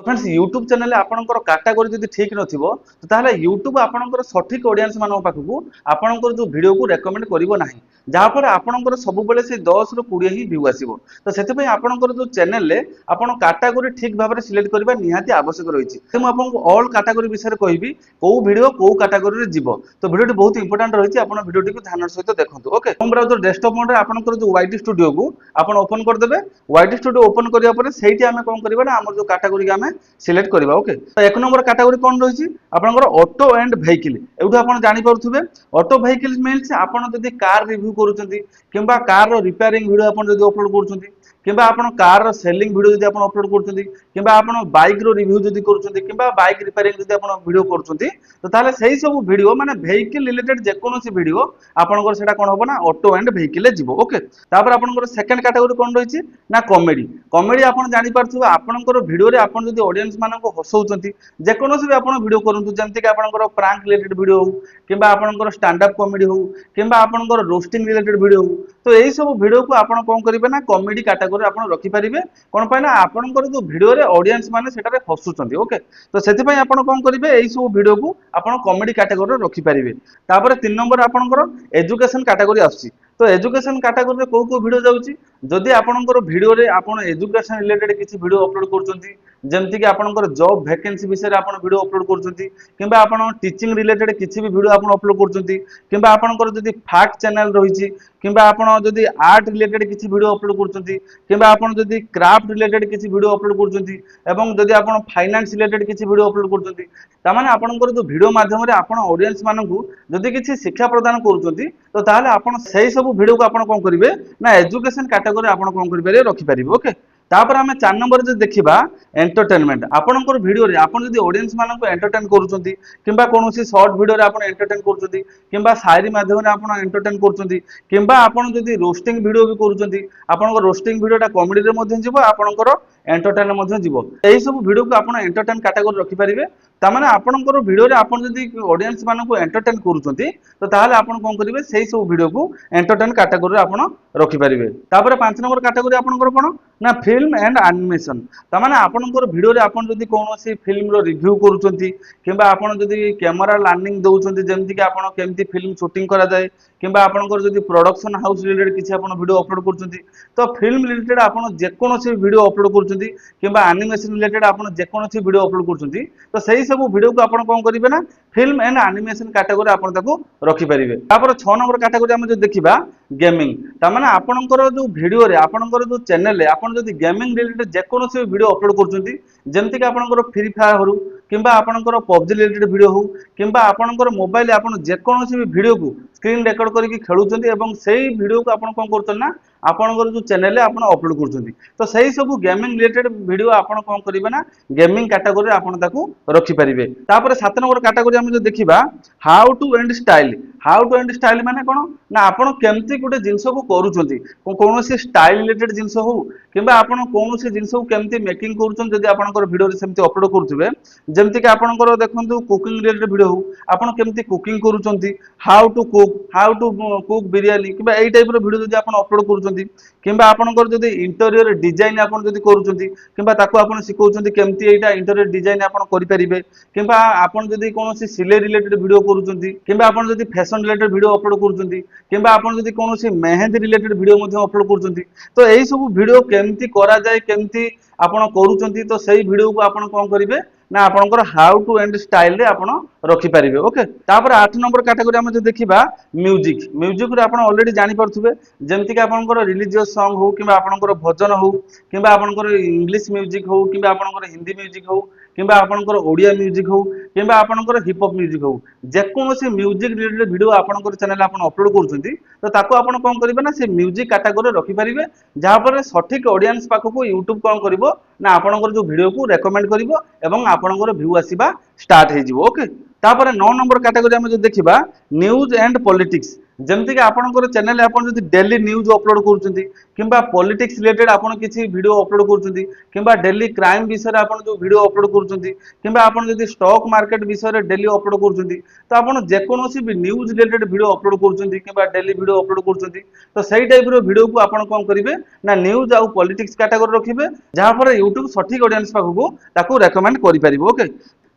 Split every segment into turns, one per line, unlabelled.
Friends YouTube channel आपनकर category जदि ठीक नथिबो तो ताहले यूट्यूब आपनकर सठिक ऑडियंस मानक पाखकू आपनकर जो वीडियो को रेकमेंड करिवो नाही जहाँ पर आपनकर सब बेले से 10 ରୁ 20 ही व्यू आसीबो तो सेते पय आपनकर जो चैनल ले आपन कैटेगरी ठीक भाबरे सिलेक्ट करबा निहाती आवश्यक रहिछि हम आपनको ऑल कैटेगरी विषय कहबी को वीडियो को कैटेगरी रे जीवो तो वीडियो टी बहुत इंपोर्टेंट रहिछि आपन वीडियो टी को ध्यान सहित देखंतु okay home browser desktop mode रे आपनकर जो वाईटी स्टूडियो को आपन ओपन कर देबे वाईटी स्टूडियो ओपन करिया परे सेठी हमें कोन करबा ना हमर जो कैटेगरी के हमें सिलेक्ट करबा ओके तो एक नंबर कैटेगरी कोन रहिछि आपनकर ऑटो एंड व्हीकल एउठा आपन जानि परथुबे ऑटो व्हीकल मीन्स आपन जदि कार रिव्यू करूचंती किंबा कार रो रिपेयरिंग वीडियो आपन जदि अपलोड करूचंती किंबा आपन कार रो सेलिंग वीडियो जदि आपन अपलोड करूचंती किंबा आपन बाइक रो रिव्यू जदि करूचंती किंबा बाइक रिपेयरिंग जदि आपन वीडियो करूचंती तो ताले सेही सब वीडियो माने व्हीकल रिलेटेड जे कोनोसी वीडियो आपनकर सेटा कोन होबो ना ऑटो एंड व्हीकल जीवो ओके तापर आपनकर सेकंड कैटेगरी कोन रहिछि ना कॉमेडी कॉमेडी आपन जानि पारथुबा आपनकर वीडियो रे आपन जदि ऑडियंस मानन को हसौचंती जे कोनोसी भी आपन वीडियो करंतु जेमति कि आपनकर प्रैंक रिलेटेड वीडियो हो किंबा आपनकर स्टैंड अप कॉमेडी हो किंबा आपनकर रोस्टिंग रिलेटेड वीडियो हो तो एही सब वीडियो को आपन कोन करिवे ना कॉमेडी कैटेगरी आपन रखि परिबे कोन पय ना आपनकर जो वीडियो रे ऑडियंस माने सेटा रे हसुचंती ओके तो सेति पय आपन कोन करिवे एही सब वीडियो को आपन कॉमेडी कैटेगरी रे रखि परिबे तापर 3 नंबर आपनकर एजुकेशन कैटेगरी आछि तो एजुकेशन कैटेगरी रे को वीडियो जाउची जदि आपनकर वीडियो रे आपन एजुकेशन रिलेटेड किछि वीडियो अपलोड करचंती जेमति कि आपनकर जॉब वैकेंसी विषय रे आपन वीडियो अपलोड करचंती किंबा आपन टीचिंग रिलेटेड किछि भी वीडियो आपन अपलोड करचंती किंबा आपनकर जदि फैक्ट चैनल रहिछि किंबा आपन जदि आर्ट रिलेटेड किछि वीडियो अपलोड करचंती किंबा आपन जदि क्राफ्ट रिलेटेड किछि वीडियो अपलोड करचंती एवं जदि आपन फाइनेंस रिलेटेड किछि वीडियो अपलोड करचंती ता माने आपनकर जो वीडियो माध्यम रे आपन ऑडियंस मानकू जदि किछि शिक्षा प्रदान करचंती तो ताहले आपन सेही सब वीडियो को आपन कोन करिवे ना एजुकेशन कैटेगरी आपन कोन करिवे रखि परिबे ओके तापर आमे 4 नंबर जे देखिबा एंटरटेनमेंट आपनकर वीडियो रे आपन जदि ऑडियंस मानन को एंटरटेन करूचंती किंबा कोनोसी शॉर्ट वीडियो रे आपन एंटरटेन करूचंती किंबा शायरी माध्यम रे आपन एंटरटेन करूचंती किंबा आपन जदि रोस्टिंग वीडियो भी करूचंती आपनकर रोस्टिंग वीडियोटा कॉमेडी रे मध्ये जीवो आपनकर एंटरटेन मध्ये जीवो एही सब वीडियो को आपन एंटरटेन कैटेगरी रखि परिबे ता माने आपनकर वीडियो रे आपन जदि ऑडियंस मानन को एंटरटेन करूचंती तो ताहाले आपन कोन करिवे सेही सब वीडियो को एंटरटेन कैटेगरी रे आपन रखि परिबे तापर 5 नंबर कैटेगरी आपनकर कोन ना फिल्म एंड एनिमेशन ता माने आपनकर वीडियो रे आपन जदि कोनोसी फिल्म रो रिव्यू करूचंती किंबा आपन जदि कैमरा लैंडिंग दउचंती जेमति कि आपन केमति फिल्म शूटिंग करा जाय किंबा आपनकर जदि प्रोडक्शन हाउस रिलेटेड किछि आपन वीडियो अपलोड करूचंती तो फिल्म रिलेटेड आपन जे कोनोसी वीडियो अपलोड करूचंती किंबा एनिमेशन रिलेटेड आपन जे कोनोसी वीडियो अपलोड करूचंती तो सेही सब वीडियो को आपन कोन करिवे ना फिल्म एंड एनिमेशन कैटेगरी आपन ताको रखि परिबे तापर 6 नंबर कैटेगरी हम जो देखिबा गेमिंग ता माने आपनकर जो वीडियो रे आपनकर जो चैनल रे आपन जदि गेमिंग रिलेटेड जे कोनोसी वीडियो अपलोड करूचंती जेमति कि आपनकर फ्री फायर हरु किंबा आपनकर पबजी रिलेटेड वीडियो हो किंबा आपनकर मोबाइल आपन जे कोनोसी भी वीडियो को स्क्रीन रिकॉर्ड करके खेलुचंती एवं सेही वीडियो को आपन कोन करचन ना आपनकर जो चैनल रे आपन अपलोड करचंती तो सेही सब गेमिंग रिलेटेड वीडियो आपन कोन करिवे ना गेमिंग कैटेगरी रे आपन ताको रखि परिबे तापर 7 नंबर कैटेगरी हम जो देखिबा हाउ टू एंड स्टाइल माने कोन ना आपन केमती गुटे जिंस को करूचंती कोनोसी स्टाइल रिलेटेड जिंस हो किंबा आपन कोनोसी जिंस को केमती मेकिंग करूचन जदि आपनकर वीडियो रे सेमती अपलोड करथुबे जेमति कि आपनकर देखंतु कुकिंग रिलेटेड वीडियो हो आपन केमती कुकिंग करूचंती हाउ टू कुक बिरयानी किंबा एई टाइप रो वीडियो जदि आपन अपलोड करूचंती किंबा आपनकर जदि इंटीरियर डिजाइन आपन जदि करूचंती किंबा ताको आपन सिखौचंती केमती एटा इंटीरियर डिजाइन आपन करि परिबे किंबा आपन जदि कोनोसी सिलाई रिलेटेड वीडियो करूचंती किंबा आपन जदि फैशन रिलेटेड वीडियो अपलोड करूचंती किंबा आपन जदि कोनोसी मेहंदी रिलेटेड वीडियो मध्ये अपलोड करूचंती तो एही सब वीडियो केमती करा जाय केमती आपन करूचंती तो सेही वीडियो को आपन कोन करिवे ना आपनकर हाउ टू एंड स्टाइल रे आपन रखि परिबे ओके तापर 8 नंबर कैटेगरी हम जे देखिबा म्यूजिक रे आपन ऑलरेडी जानि परथुबे जेमति कि आपनकर रिलीजियस सॉन्ग हो किबा आपनकर भजन हो किबा आपनकर इंग्लिश म्यूजिक हो किबा आपनकर हिंदी म्यूजिक हो किबा आपनकर ओडिया म्यूजिक हो किबा आपनकर हिप हॉप म्यूजिक हो जे कोनोसी म्यूजिक रिलेटेड वीडियो आपनकर चैनल आपन अपलोड करचंती तो ताको आपन कोन करिवे ना से म्यूजिक कैटेगरी रखि परिबे जहा पर सठिक ऑडियंस पाखको यूट्यूब कोन करिवो ना आपनकर जो वीडियो को रेकमेंड करिवो एवं आपनकर व्यू आसीबा स्टार्ट हे जिवो ओके तापर 9 नंबर कैटेगरी हम जो देखिबा न्यूज एंड पॉलिटिक्स जमती कि आपनकर चैनल आपन जदि डेली न्यूज अपलोड करूछंती किंबा पॉलिटिक्स रिलेटेड आपन किछि वीडियो अपलोड करूछंती किंबा डेली क्राइम विषय रे आपन जो वीडियो अपलोड करूछंती किंबा आपन जदि स्टॉक मार्केट विषय रे डेली अपलोड करूछंती तो आपन जे कोनोसी भी न्यूज रिलेटेड वीडियो अपलोड करूछंती किंबा डेली वीडियो अपलोड करूछंती तो सही टाइप रो वीडियो को आपन कोन करिवे ना न्यूज आउ पॉलिटिक्स कैटेगरी रखिबे जहां पर यूट्यूब सठिक ऑडियंस पाखु ताकू रेकमेंड करि परिबो ओके।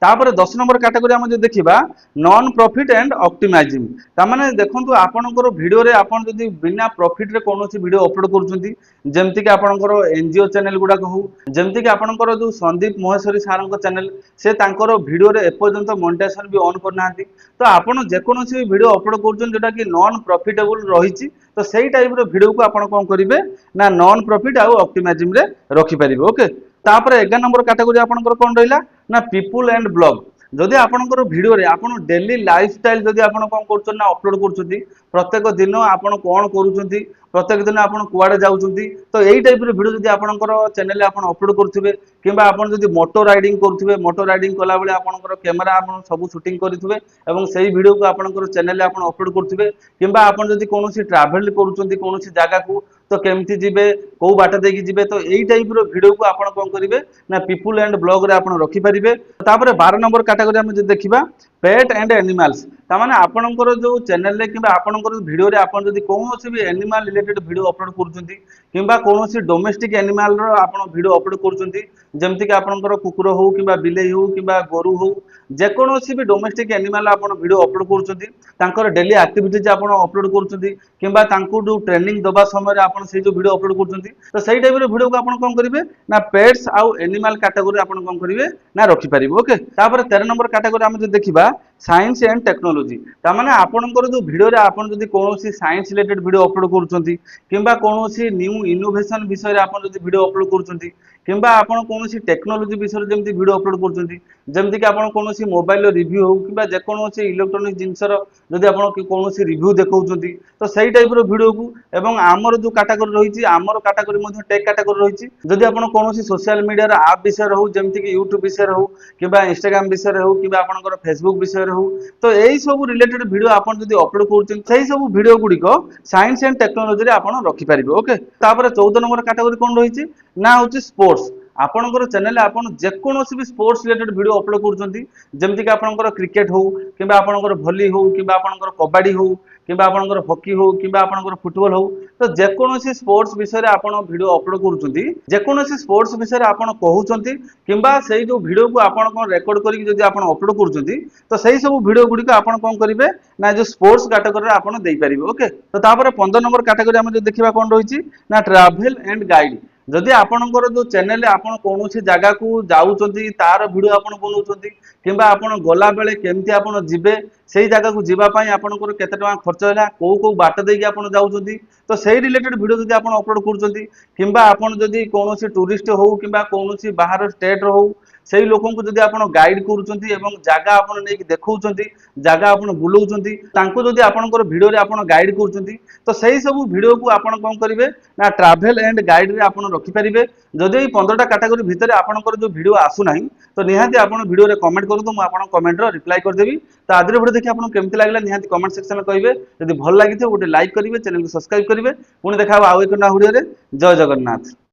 तापर 10 नंबर कैटेगरी हम जो देखिबा नॉन प्रॉफिट एंड ऑप्टिमाइजिंग तामाने देखंतु आपनकर वीडियो रे आपन जदि बिना प्रॉफिट रे कोनोसी वीडियो अपलोड करूछंती जेमति कि आपनकर एनजीओ चैनल गुडा कहू जेमति कि आपनकर जो संदीप महेश्वरी सारंक चैनल से तांकर वीडियो रे एपर्यंत मोनेटाइजेशन भी ऑन करनाहांती तो आपन जे कोनोसी वीडियो अपलोड करूछन जेटा कि नॉन प्रॉफिटेबल रहिछि तो सही टाइप रो वीडियो को आपन कोन करिवे ना नॉन प्रॉफिट आ ऑप्टिमाइजिंग रे रखि परिबे ओके। तापर 11 नंबर कैटेगरी आपनकर कोन रहिला ना पीपुल एंड ब्लॉग जदि आपनकर वीडियो रे आपन डेली लाइफस्टाइल जदि आपन कोन करछन ना अपलोड करछथि प्रत्येक दिन आपन कोन करूछथि प्रत्येक दिन आपन कुआडे जाउछथि तो एई टाइप रो वीडियो जदि आपनकर चैनल रे आपन अपलोड करथिबे किबा आपन जदि मोटो राइडिंग करथिबे मोटो राइडिंग कला बेले आपनकर कैमरा आपन सब शूटिंग करथिबे एवं सेही वीडियो को आपनकर चैनल रे आपन अपलोड करथिबे किबा आपन जदि कोनोसी ट्रैवल करूछथि कोनोसी जागा को तो केमती जिबे को बाट देकी जिबे तो एई टाइप रो वीडियो को आपन कोन करिवे ना पीपुल एंड ब्लॉग रे आपन रखि परिबे। तापर 12 नंबर कैटेगरी हम जे देखिबा पेट एंड एनिमल्स तामाने आपनकर जो चैनल रे किबा आपनकर वीडियो रे आपन जदि कोनोसी भी एनिमल रिलेटेड वीडियो अपलोड करूछंती किबा कोनोसी डोमेस्टिक एनिमल रो आपन वीडियो अपलोड करूछंती जेमति कि आपनकर कुकुर हो किबा बिलेई हो किबा गोरु हो जे कोनोसी भी डोमेस्टिक एनिमल आपन वीडियो अपलोड करूछंती तांकर डेली एक्टिविटीज आपन अपलोड करूछंती किबा तांको जो ट्रेनिंग दबा समय रे आपन से जो वीडियो अपलोड करूछंती तो सही टाइप रो वीडियो को आपन कोन करिवे ना पेट्स आउ एनिमल कैटेगरी आपन कोन करिवे ना रखि परिबो ओके। तापर 13 नंबर कैटेगरी हम जे देखिबा साइंस एंड टेक्नोलॉजी तामाने आपनकर जो वीडियो रे आपन जदि कोनोसी साइंस रिलेटेड वीडियो अपलोड करूछंती किबा कोनोसी न्यू इनोवेशन विषय रे आपन जदि वीडियो अपलोड करूछंती किबा आपन कोनोसी टेक्नोलॉजी विषय रे जेमति वीडियो अपलोड करूछंती जेमति कि आपन कोनोसी मोबाइल रो रिव्यू हो किबा जे कोनोसी इलेक्ट्रॉनिक जिंस रो जदि आपन कोनोसी रिव्यू देखौछंती तो सही टाइप रो वीडियो को एवं आमर जो कैटेगरी रहिछि आमर कैटेगरी मध्ये टेक कैटेगरी रहिछि जदि आपन कोनोसी सोशल मीडिया रो ऐप विषय हो जेमति कि यूट्यूब विषय हो किबा इंस्टाग्राम विषय हो किबा आपनकर फेसबुक विषय हो तो एई सब रिलेटेड वीडियो आपन जदि अपलोड करूछन सही सब वीडियो गुडी को साइंस एंड टेक्नोलॉजी रे आपन रखि परिबे ओके। तापर 14 नंबर कैटेगरी कोन रहिछि ना होछि स्पोर्ट्स आपनकर चैनल आपन जे कोनोसी भी स्पोर्ट्स रिलेटेड वीडियो अपलोड करूछंती जेमति कि आपनकर क्रिकेट हो किबा आपनकर भली हो किबा आपनकर कबड्डी हो किबा आपनकर हॉकी हो किबा आपनकर फुटबॉल हो तो जे कोनोसी स्पोर्ट्स विषय रे आपन वीडियो अपलोड करूछंती जे कोनोसी स्पोर्ट्स विषय रे आपन कहउछंती किबा सेही जो वीडियो को आपन कोन रेकॉर्ड करी जदि आपन अपलोड करूछंती तो सेही सब वीडियो गुडी को आपन कोन करिवे ना जो स्पोर्ट्स कैटेगरी रे आपन देई परिबे ओके। तो तापर 15 नंबर कैटेगरी हम जे देखिबा कोन रहिछि ना ट्रैवल एंड गाइड जदि आपनकर जो चैनल रे आपन कोनोसी जागा को जाउछंती तार वीडियो आपन बनउछंती किबा आपन गला बेले केमती आपन जिबे सेही जागा को जिबा पई आपनकर केते टका खर्च होला को बाट देकी आपन जाउछंती तो सेही रिलेटेड वीडियो जदि आपन अपलोड करूछंती किबा आपन जदि कोनोसी टूरिस्ट हो किबा कोनोसी बाहर स्टेट रो हो सेही लोकन को जदि आपन गाइड करूछंती एवं जागा आपन नेकी देखौछंती जागा आपन बुलौछंती तांको जदि आपनकर वीडियो रे आपन गाइड करूछंती तो सेही सब वीडियो को आपन कोन करिवे ना ट्रैवल एंड गाइड रे आपन रखि परिबे। जदि 15टा कैटेगरी भितरे आपनकर जो वीडियो आसु नाही तो निहाती आपन वीडियो रे कमेंट करदो म आपन कमेंट रो रिप्लाई कर देबी। तो आदिर वीडियो देखि आपन केमति लागला निहाती कमेंट सेक्शन में कहिबे जदि भल लागिथे गोटे लाइक करिवे चैनल को सब्सक्राइब करिवे पुणी देखा आउ एक ना वीडियो रे जय जगन्नाथ।